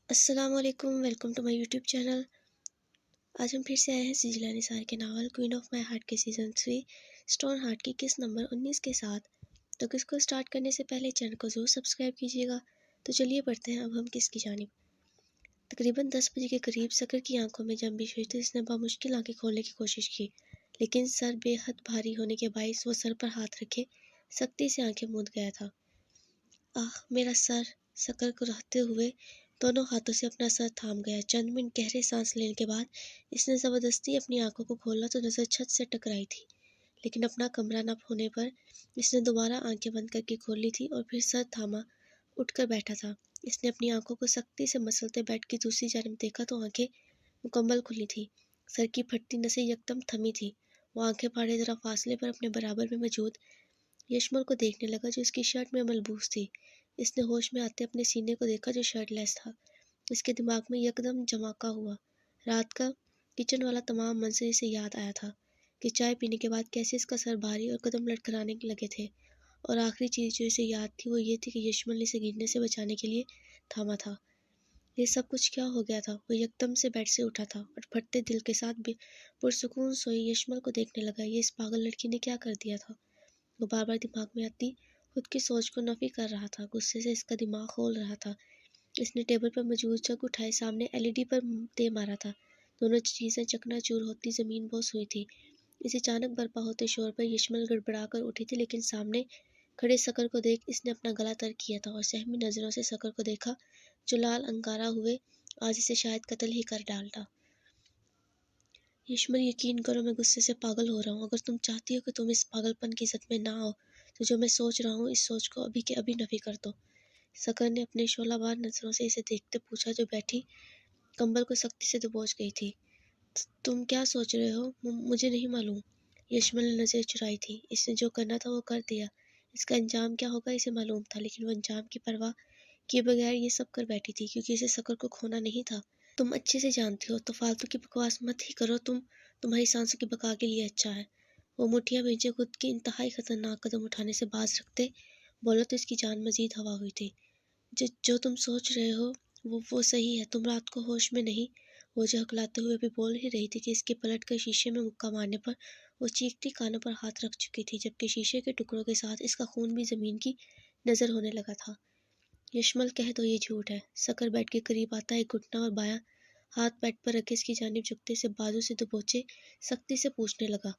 السلام علیکم، welcome to my YouTube channel. آج ہم پھر سے آئے ہیں سجلہ نثار کے novel Queen of My Heart کے سیزن 3 اسٹون ہارٹ کی قسط نمبر 19 کے ساتھ۔ تو قسط کو سٹارٹ کرنے سے پہلے چینل کو ضرور سبسکرائب کیجیے گا۔ تو چلیے پڑھتے ہیں اب ہم قسط کی جانب۔ تقریباً 10 بجے کے قریب سکر کی آنکھوں میں جنبش ہوئی تو اس نے بامشکل آنکھیں کھولنے کی کوشش کی، لیکن سر بے حد بھاری ہونے کے باعث وہ سر پر ہاتھ رکھے سختی سے آنکھیں موند گیا تھا۔ آہ میرا سر! سکر کو رہتے ہوئے دونوں ہاتھوں سے اپنا سر تھام گیا۔ چند منٹ گہرے سانس لینے کے بعد اس نے زبردستی اپنی آنکھوں کو کھولا تو نظر چھت سے ٹکرائی تھی، لیکن اپنا کمرہ نہ ہونے پر اس نے دوبارہ آنکھیں بند کر کے کھول لی تھی اور پھر سر تھاما اٹھ کر بیٹھا تھا۔ اس نے اپنی آنکھوں کو سختی سے مسلتے بیڈ کی دوسری جانب دیکھا تو آنکھیں مکمل کھلی تھی، سر کی پھٹتی نسیں یکدم تھمی تھی۔ وہ آنکھیں پھاڑے ذرا فاصلے پر اپنے برابر میں موجود یشمل کو دیکھنے لگا جو اس کی شرٹ میں ملبوس تھی۔ اس نے ہوش میں آتے اپنے سینے کو دیکھا جو شرٹ لیس تھا۔ اس کے دماغ میں یکدم جھماکہ ہوا۔ رات کا کچن والا تمام منظر اسے یاد آیا تھا کہ چائے پینے کے بعد کیسے اس کا سر بھاری اور قدم لڑکھڑانے لگے تھے، اور آخری چیز جو اسے یاد تھی وہ یہ تھی کہ یشمل نے اسے گرنے سے بچانے کے لیے تھاما تھا۔ یہ سب کچھ کیا ہو گیا تھا؟ وہ یکدم سے بیڈ سے اٹھا تھا اور پھٹتے دل کے ساتھ پرسکون سوئی یشمل کو دیکھنے لگا۔ یہ اس پاگل لڑکی نے کیا کر دیا تھا؟ وہ بار بار دماغ میں آتی خود کی سوچ کو نفی کر رہا تھا۔ غصے سے اس کا دماغ کھول رہا تھا۔ اس نے ٹیبل پر موجود جگ اٹھائے سامنے LED پر دے مارا تھا۔ دونوں چیزیں چکنا چور ہوتی زمین بوس ہوئی تھی۔ اس اچانک برپا ہوتے شور پر یشمل گڑبڑا کر اٹھی تھی، لیکن سامنے کھڑے سکر کو دیکھ اس نے اپنا گلا تر کیا تھا اور سہمی نظروں سے سکر کو دیکھا جو لال انگارہ ہوئے آج اسے شاید قتل ہی کر ڈالتا۔ یشمل یقین کرو میں غصے سے پاگل ہو رہا ہوں۔ اگر تم چاہتی ہو کہ تم اس پاگل پن کی زد میں نہ آؤ تو جو میں سوچ رہا ہوں اس سوچ کو ابھی کے ابھی نفی کر دو۔ سکر نے اپنے شعلہ بار نظروں سے اسے دیکھتے پوچھا جو بیٹھی کمبل کو سختی سے دبوچ گئی تھی۔ تم کیا سوچ رہے ہو؟ مجھے نہیں معلوم۔ یشمل نے نظر چرائی تھی۔ اس نے جو کرنا تھا وہ کر دیا۔ اس کا انجام کیا ہوگا اسے معلوم تھا، لیکن وہ انجام کی پرواہ کیے بغیر یہ سب کر بیٹھی تھی کیونکہ اسے سکر کو کھونا نہیں تھا۔ تم اچھے سے جانتی ہو تو فالتو کی بکواس مت ہی کرو، تمہاری سانسوں کی بقا کے لیے اچھا ہے۔ وہ مٹھیاں بھیجے خود کی انتہائی خطرناک قدم اٹھانے سے باز رکھتے بولا تو اس کی جان مزید ہوا ہوئی تھی۔ جو تم سوچ رہے ہو وہ صحیح ہے، تم رات کو ہوش میں نہیں۔ وہ جو ہکلاتے ہوئے بھی بول ہی رہی تھی کہ اس کے پلٹ کر شیشے میں مکہ مارنے پر وہ چیختی کانوں پر ہاتھ رکھ چکی تھی، جبکہ شیشے کے ٹکڑوں کے ساتھ اس کا خون بھی زمین کی نظر ہونے لگا تھا۔ یشمل کہہ دو یہ جھوٹ ہے۔ سکر بیڈ کے قریب آتا ایک گھٹنا اور بایاں ہاتھ بیڈ پر رکھے اس کی جانب جھکتے سے بازو سے دبوچے سختی سے پوچھنے لگا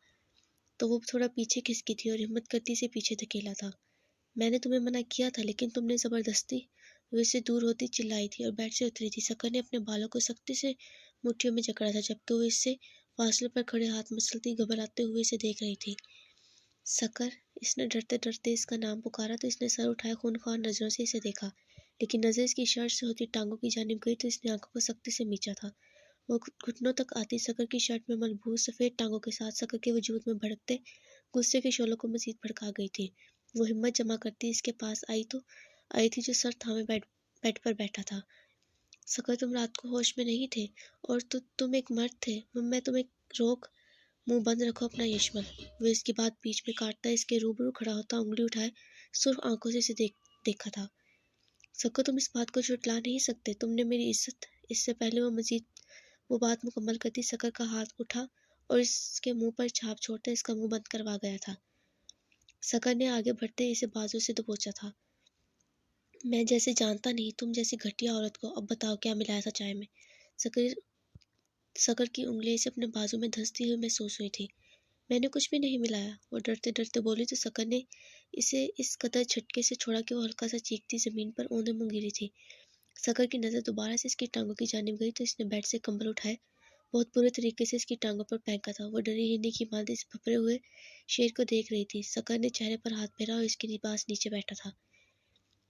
تو وہ تھوڑا پیچھے کھسکی تھی اور ہمت کرتی سے پیچھے دھکیلا تھا۔ میں نے تمہیں منع کیا تھا لیکن تم نے زبردستی۔ وہ اس سے دور ہوتی چلائی تھی اور بیڈ سے اتری تھی۔ سکر نے اپنے بالوں کو سختی سے مٹھیوں میں جکڑا تھا جبکہ وہ اس سے فاصلے پر کھڑے ہاتھ مسلتی گھبراتے ہوئے اسے دیکھ رہی تھی۔ سکر! اس نے ڈرتے ڈرتے اس کا نام پکارا تو اس نے سر اٹھائے خونخوار نظروں سے اسے دیکھا، لیکن نظر اس کی شرٹ سے ہوتی ٹانگوں کی جانب گئی تو اس نے آنکھوں کو سختی سے میچا تھا۔ وہ گھٹنوں تک آتی سکر کی شرٹ میں ملبوس سفید ٹانگوں کے ساتھ سکر کے وجود میں بھڑکتے غصے کے شعلوں کو مزید بھڑکا گئی تھی۔ وہ ہمت جمع کرتی اس کے پاس آئی تھی جو سر تھامے بیڈ پر بیٹھا تھا۔ سکر تم رات کو ہوش میں نہیں تھے اور تم ایک مرد تھے۔ میں تمہیں روک منہ بند رکھو اپنا یشمل۔ وہ اس کی بات بیچ میں کاٹتا اس کے روبرو کھڑا ہوتا انگلی اٹھائے سرخ آنکھوں سے اسے دیکھا تھا۔ سکر تم اس بات کو جھٹلا نہیں سکتے، تم نے میری عزت۔ اس سے پہلے وہ بات مکمل کرتی سکر کا ہاتھ اٹھا اور اس کے منہ پر چھاپ چھوڑتے اس کا منہ بند کروا گیا تھا۔ سکر نے آگے بڑھتے اسے بازو سے دبوچا تھا۔ میں جیسے جانتا نہیں تم جیسی گھٹیا عورت کو، اب بتاؤ کیا ملایا تھا چائے میں؟ سکر کی انگلی اسے اپنے بازو میں دھنستی ہوئی محسوس ہوئی تھی۔ میں نے کچھ بھی نہیں ملایا، وہ ڈرتے ڈرتے بولی تو سکر نے اسے اس قدر جھٹکے سے چھوڑا کہ وہ ہلکا سا چیختی زمین پر اوندے منہ گری تھی۔ سکر کی نظر دوبارہ سے اس کی ٹانگوں کی جانب گئی تو اس نے بیڈ سے کمبل اٹھائے بہت برے طریقے سے اس کی ٹانگوں پر پھینکا تھا۔ وہ ڈری ہندی کی مانند اس بھپرے ہوئے شیر کو دیکھ رہی تھی۔ سکر نے چہرے پر ہاتھ پھیرا اور اس کے پاس نیچے بیٹھا تھا۔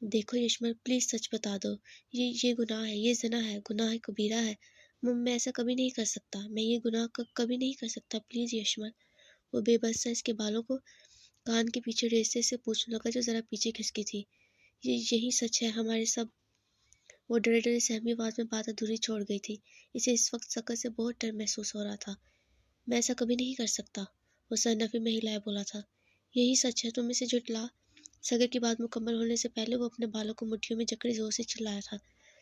دیکھو یشمل، پلیز سچ بتا دو، یہ گناہ ہے، یہ زنا ہے، گناہ کبیرہ ہے۔ میں ایسا کبھی نہیں کر سکتا، میں یہ گناہ کبھی نہیں کر سکتا، پلیز یشمل۔ وہ بے بس سا اس کے بالوں کو کان کے پیچھے ریستے سے پوچھنے لگا جو ذرا پیچھے کھسکی تھی۔ یہی سچ ہے ہمارے سب۔ وہ ڈرے ڈرے سہمی آواز میں بات ادھوری چھوڑ گئی تھی۔ اسے اس وقت سکر سے بہت ڈر محسوس ہو رہا تھا۔ میں ایسا کبھی نہیں کر سکتا، وہ سر نفی میں ہلائے بولا تھا۔ یہی سچ ہے، تم اسے جھٹلا۔ سکر کی بات مکمل ہونے سے پہلے وہ اپنے بالوں کو مٹھیوں میں جکڑے زور سے چلایا تھا